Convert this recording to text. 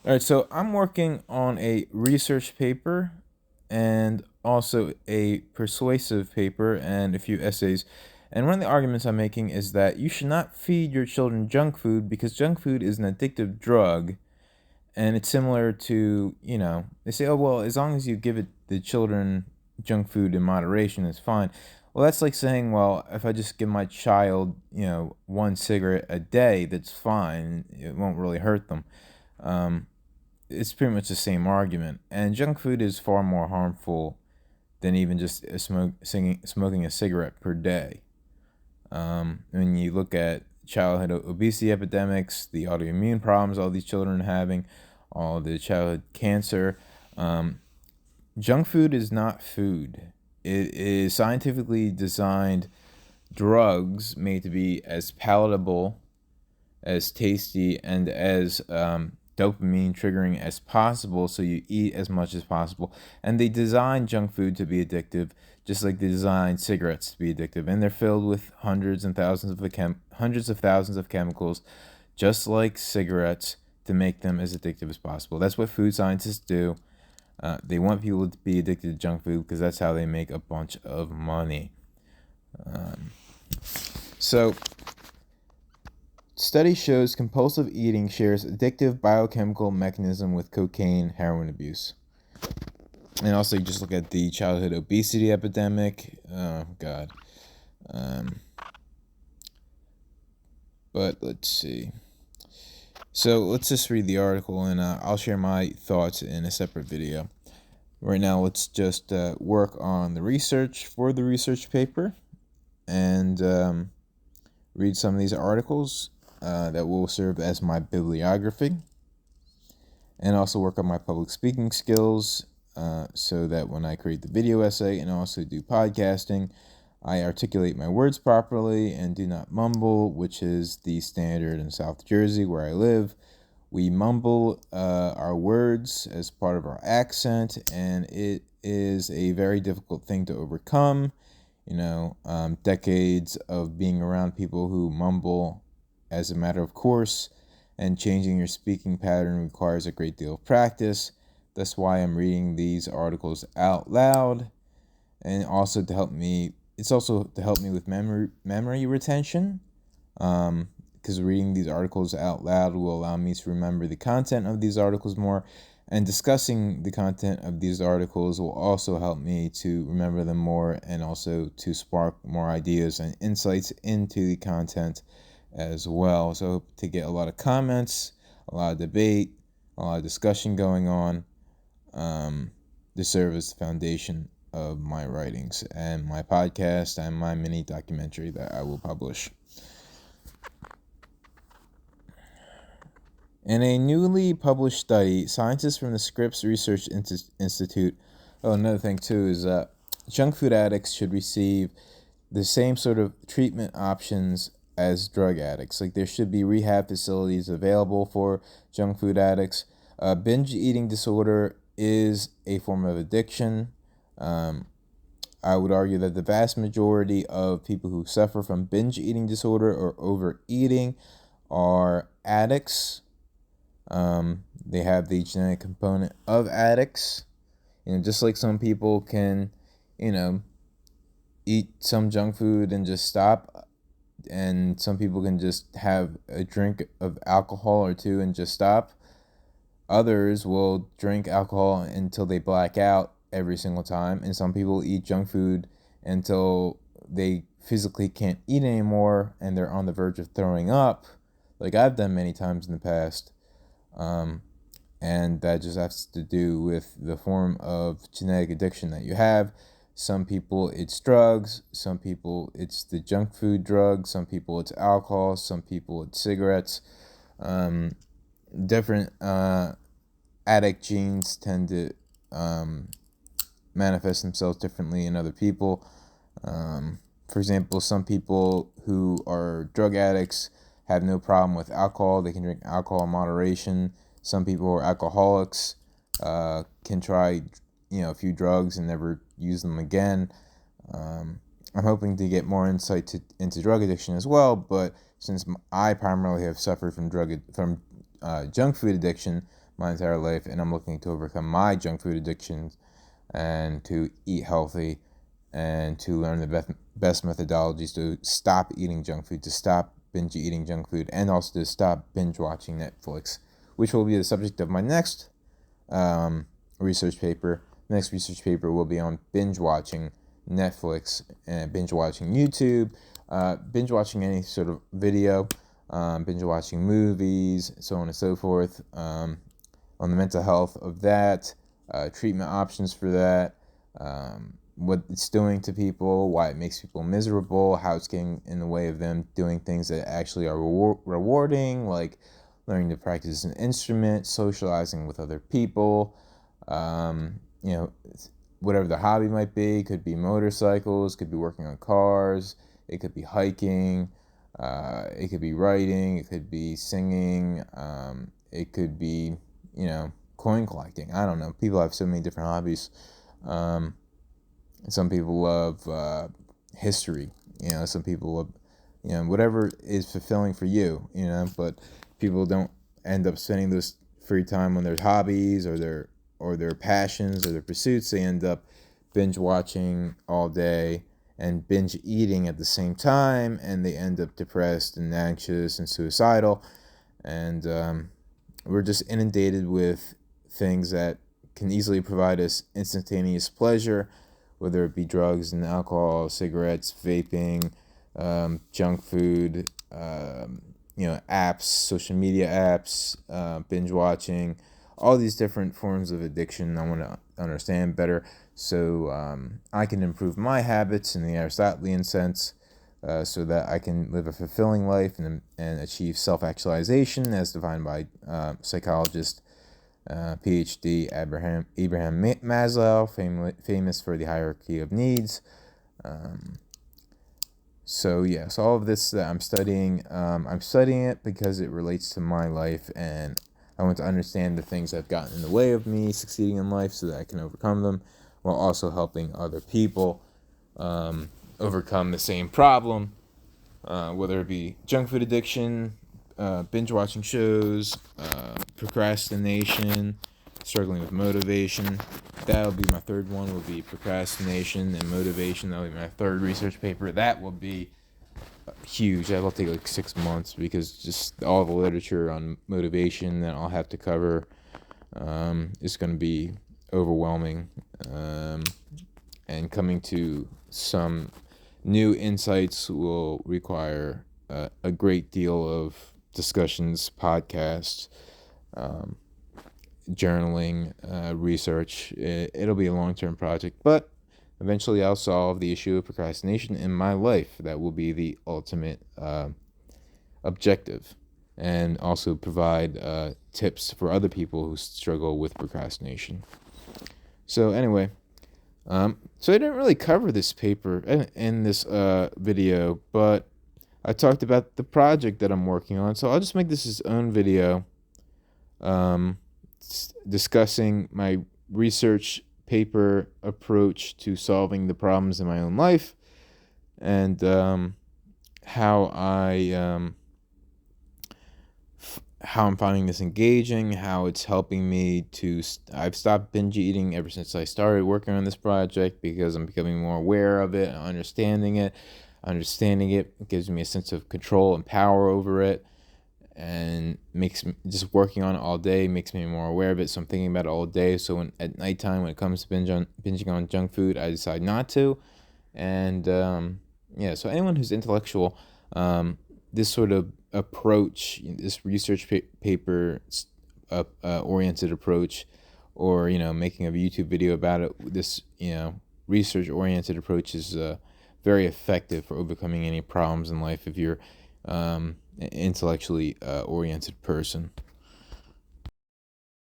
All right, so I'm working on a research paper and also a persuasive paper and a few essays. And one of the arguments I'm making is that you should not feed your children junk food because junk food is an addictive drug. And it's similar to, they say, oh, well, as long as you give the children junk food in moderation, it's fine. Well, that's like saying, well, if I just give my child, one cigarette a day, that's fine. It won't really hurt them. Um, it's pretty much the same argument. And junk food is far more harmful than even just smoking a cigarette per day. When you look at childhood obesity epidemics, the autoimmune problems all these children are having, all the childhood cancer, um, junk food is not food. It is scientifically designed drugs made to be as palatable, as tasty, and as dopamine triggering as possible, so you eat as much as possible. And they design junk food to be addictive, just like they design cigarettes to be addictive. And they're filled with hundreds of thousands of chemicals, just like cigarettes, to make them as addictive as possible. That's what food scientists do. They want people to be addicted to junk food because that's how they make a bunch of money. Um, so Study shows compulsive eating shares addictive biochemical mechanism with cocaine, heroin abuse. And also, you just look at the childhood obesity epidemic. Oh, God. Um, but let's see. So let's just read the article, and I'll share my thoughts in a separate video. Right now, let's just work on the research for the research paper and read some of these articles that will serve as my bibliography, and also work on my public speaking skills so that when I create the video essay and also do podcasting, I articulate my words properly and do not mumble, which is the standard in South Jersey where I live. We mumble our words as part of our accent, and it is a very difficult thing to overcome. Decades of being around people who mumble as a matter of course, and changing your speaking pattern requires a great deal of practice. That's why I'm reading these articles out loud, and also to help me. It's also to help me with memory retention, because reading these articles out loud will allow me to remember the content of these articles more, and discussing the content of these articles will also help me to remember them more and also to spark more ideas and insights into the content as well. So I hope to get a lot of comments, a lot of debate, a lot of discussion going on to serve as the foundation of my writings and my podcast and my mini documentary that I will publish. In a newly published study, scientists from the Scripps Research Institute. Oh, another thing too is junk food addicts should receive the same sort of treatment options as drug addicts. Like there should be rehab facilities available for junk food addicts. Binge eating disorder is a form of addiction. Um, I would argue that the vast majority of people who suffer from binge eating disorder or overeating are addicts. They have the genetic component of addicts. Just like some people can, you know, eat some junk food and just stop, and some people can just have a drink of alcohol or two and just stop. Others will drink alcohol until they black out every single time, and some people eat junk food until they physically can't eat anymore and they're on the verge of throwing up, like I've done many times in the past. Um, and that just has to do with the form of genetic addiction that you have. Some people it's drugs, some people it's the junk food drugs, some people it's alcohol, some people it's cigarettes. Um, Different addict genes tend to manifest themselves differently in other people. For example, some people who are drug addicts have no problem with alcohol. They can drink alcohol in moderation. Some people who are alcoholics can try, a few drugs and never use them again. I'm hoping to get more insight into drug addiction as well, but since I primarily have suffered from junk food addiction, my entire life, and I'm looking to overcome my junk food addictions and to eat healthy and to learn the best methodologies to stop eating junk food, to stop binge eating junk food, and also to stop binge watching Netflix, which will be the subject of my next research paper. The next research paper will be on binge watching Netflix and binge watching YouTube, binge watching any sort of video, binge watching movies, so on and so forth, on the mental health of that, treatment options for that, what it's doing to people, why it makes people miserable, how it's getting in the way of them doing things that actually are rewarding, like learning to practice an instrument, socializing with other people, whatever the hobby might be. Could be motorcycles, could be working on cars, it could be hiking, it could be writing, it could be singing, it could be, coin collecting. I don't know. People have so many different hobbies. Some people love history. Some people love, whatever is fulfilling for you. But people don't end up spending this free time on their hobbies or their passions or their pursuits. They end up binge watching all day and binge eating at the same time, and they end up depressed and anxious and suicidal. And we're just inundated with things that can easily provide us instantaneous pleasure, whether it be drugs and alcohol, cigarettes, vaping, junk food, apps, social media apps, binge watching, all these different forms of addiction. I want to understand better so I can improve my habits in the Aristotelian sense, so that I can live a fulfilling life and achieve self-actualization as defined by psychologist PhD Abraham Maslow, famous for the hierarchy of needs. So all of this that I'm studying it because it relates to my life, and I want to understand the things that have gotten in the way of me succeeding in life so that I can overcome them, while also helping other people overcome the same problem, whether it be junk food addiction, binge watching shows, procrastination, struggling with motivation. That'll be my third one, will be procrastination and motivation. That'll be my third research paper. That will be huge. That'll take like 6 months, because just all the literature on motivation that I'll have to cover is going to be overwhelming, and coming to some new insights will require a great deal of discussions, podcasts, journaling, research. It'll be a long-term project, but eventually I'll solve the issue of procrastination in my life. That will be the ultimate objective, and also provide tips for other people who struggle with procrastination. So anyway, so I didn't really cover this paper in this video, but I talked about the project that I'm working on. So I'll just make this its own video, discussing my research paper approach to solving the problems in my own life, and how I'm finding this engaging, how it's helping me to. I've stopped binge eating ever since I started working on this project, because I'm becoming more aware of it and understanding it. Understanding it gives me a sense of control and power over it, and makes me, just working on it all day makes me more aware of it. So I'm thinking about it all day. So at nighttime, when it comes to binging on junk food, I decide not to. And so anyone who's intellectual, this sort of approach, this research paper oriented approach, or making a YouTube video about it, this research oriented approach is very effective for overcoming any problems in life if you're an intellectually oriented person.